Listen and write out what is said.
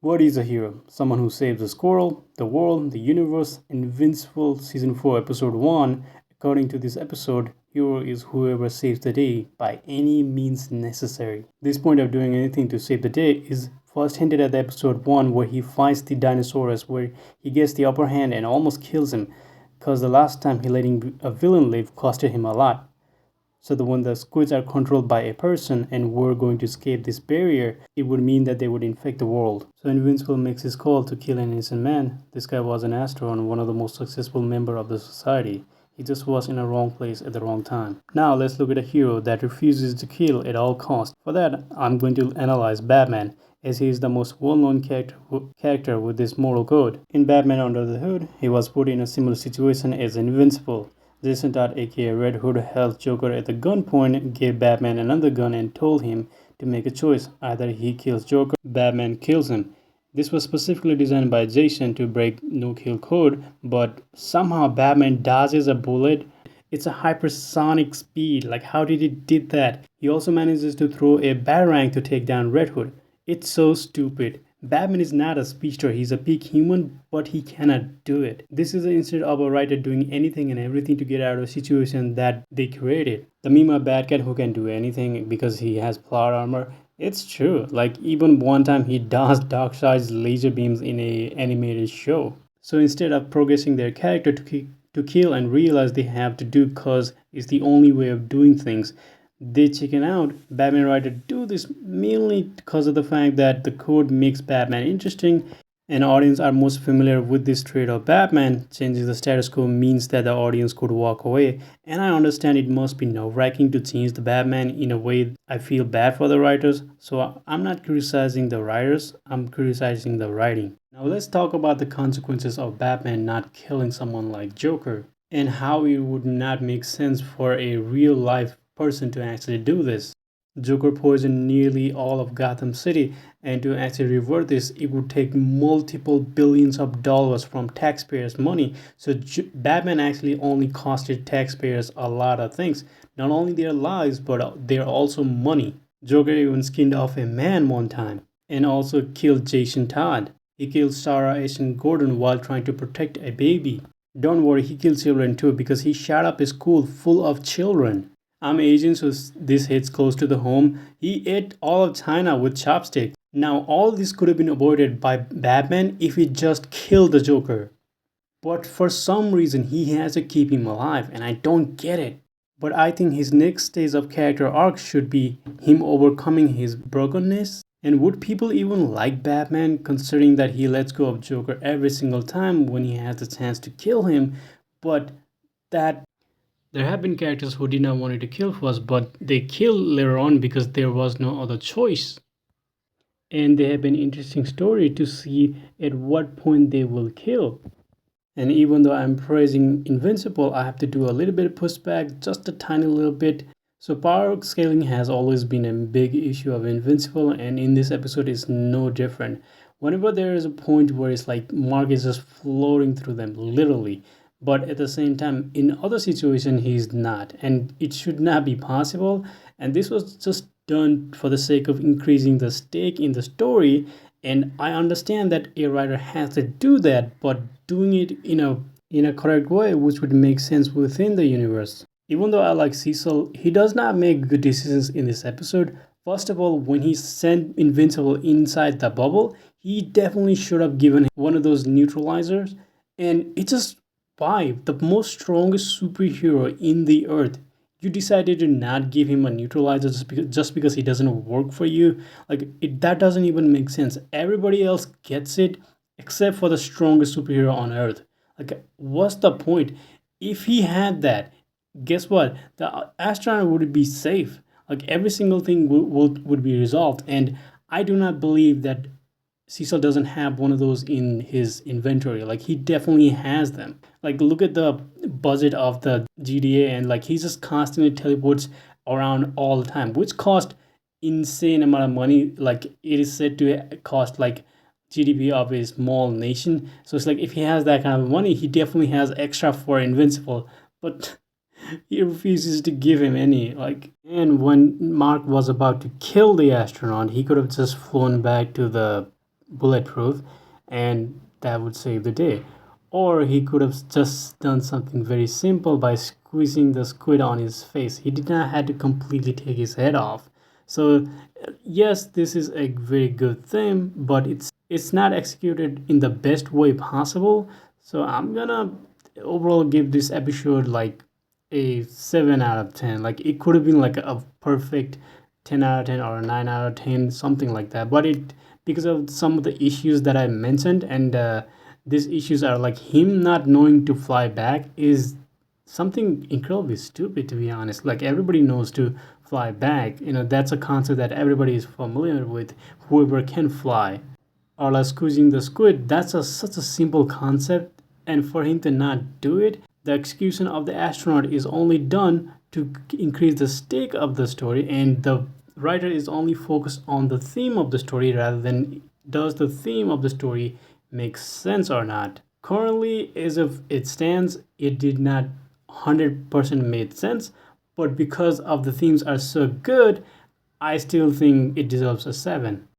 What is a hero? Someone who saves a squirrel, the world, the universe. Invincible Season 4, Episode 1. According to this episode, hero is whoever saves the day by any means necessary. This point of doing anything to save the day is first hinted at the episode 1 where he fights the dinosaurs, where he gets the upper hand and almost kills him because the last time he letting a villain live costed him a lot. So that when the squids are controlled by a person and were going to escape this barrier, it would mean that they would infect the world. So Invincible makes his call to kill an innocent man. This guy was an astronaut, one of the most successful member of the society. He just was in a wrong place at the wrong time. Now let's look at a hero that refuses to kill at all costs. For that, I'm going to analyze Batman, as he is the most well-known character with this moral code. In Batman Under the Hood, he was put in a similar situation as Invincible. Jason Todd, aka Red Hood, held Joker at the gunpoint, gave Batman another gun, and told him to make a choice. Either he kills Joker, Batman kills him. This was specifically designed by Jason to break no-kill code, but somehow Batman dodges a bullet. It's a hypersonic speed. Like, how did he did that? He also manages to throw a batarang to take down Red Hood. It's so stupid. Batman is not a speedster, he's a peak human, but he cannot do it. This is instead of a writer doing anything and everything to get out of a situation that they created. The meme of Batcat who can do anything because he has plot armor, it's true. Like, even one time he does Darkseid's laser beams in a animated show. So instead of progressing their character to kill and realize they have to do cause is the only way of doing things, they chicken out. Batman writer do this mainly because of the fact that the code makes Batman interesting and audience are most familiar with this trait of Batman. Changing the status quo means that the audience could walk away, and I understand it must be nerve-wracking to change the Batman. In a way, I feel bad for the writers, so I'm not criticizing the writers, I'm criticizing the writing. Now let's talk about the consequences of Batman not killing someone like Joker and how it would not make sense for a real life person to actually do this. Joker poisoned nearly all of Gotham City, and to actually revert this, it would take multiple billions of dollars from taxpayers' money. So Batman actually only costed taxpayers a lot of things, not only their lives, but their also money. Joker even skinned off a man one time, and also killed Jason Todd. He killed Sarah Ashton Gordon while trying to protect a baby. Don't worry, he killed children too because he shot up a school full of children. I'm Asian, so this hits close to the home. He ate all of China with chopsticks. Now, all this could have been avoided by Batman if he just killed the Joker. But for some reason, he has to keep him alive, and I don't get it. But I think his next stage of character arc should be him overcoming his brokenness. And would people even like Batman considering that he lets go of Joker every single time when he has the chance to kill him? But that there have been characters who did not want to kill first, but they killed later on because there was no other choice. And they have been interesting story to see at what point they will kill. And even though I'm praising Invincible, I have to do a little bit of pushback, just a tiny little bit. So power scaling has always been a big issue of Invincible, and in this episode is no different. Whenever there is a point where it's like Mark is just floating through them, literally. But at the same time, in other situations, he's not. And it should not be possible. And this was just done for the sake of increasing the stake in the story. And I understand that a writer has to do that, but doing it in a correct way, which would make sense within the universe. Even though I like Cecil, he does not make good decisions in this episode. First of all, when he sent Invincible inside the bubble, he definitely should have given one of those neutralizers. And it just, why? The most strongest superhero in the earth, you decided to not give him a neutralizer just because he doesn't work for you. Like, that doesn't even make sense. Everybody else gets it except for the strongest superhero on earth. Like, what's the point? If he had that, guess what? The astronaut would be safe. Like, every single thing would be resolved. And I do not believe that Cecil doesn't have one of those in his inventory. Like, he definitely has them. Like, look at the budget of the GTA, and like, he just constantly teleports around all the time, which cost insane amount of money. Like, it is said to cost like GDP of a small nation. So it's like, if he has that kind of money, he definitely has extra for Invincible. But he refuses to give him any. Like, and when Mark was about to kill the astronaut, he could have just flown back to the bulletproof, and that would save the day. Or he could have just done something very simple by squeezing the squid on his face. He did not have to completely take his head off. So yes, this is a very good thing, but it's not executed in the best way possible. So I'm gonna overall give this episode like a 7 out of 10. Like it could have been like a perfect 10 out of 10 or a 9 out of 10, something like that. But it, because of some of the issues that I mentioned, and these issues are like him not knowing to fly back is something incredibly stupid, to be honest. Like everybody knows to fly back. That's a concept that everybody is familiar with, whoever can fly. Or like squeezing the squid, that's such a simple concept, and for him to not do it, the execution of the astronaut is only done to increase the stake of the story, and the writer is only focused on the theme of the story rather than does the theme of the story make sense or not. Currently, as of it stands, it did not 100% made sense, but because of the themes are so good, I still think it deserves a 7.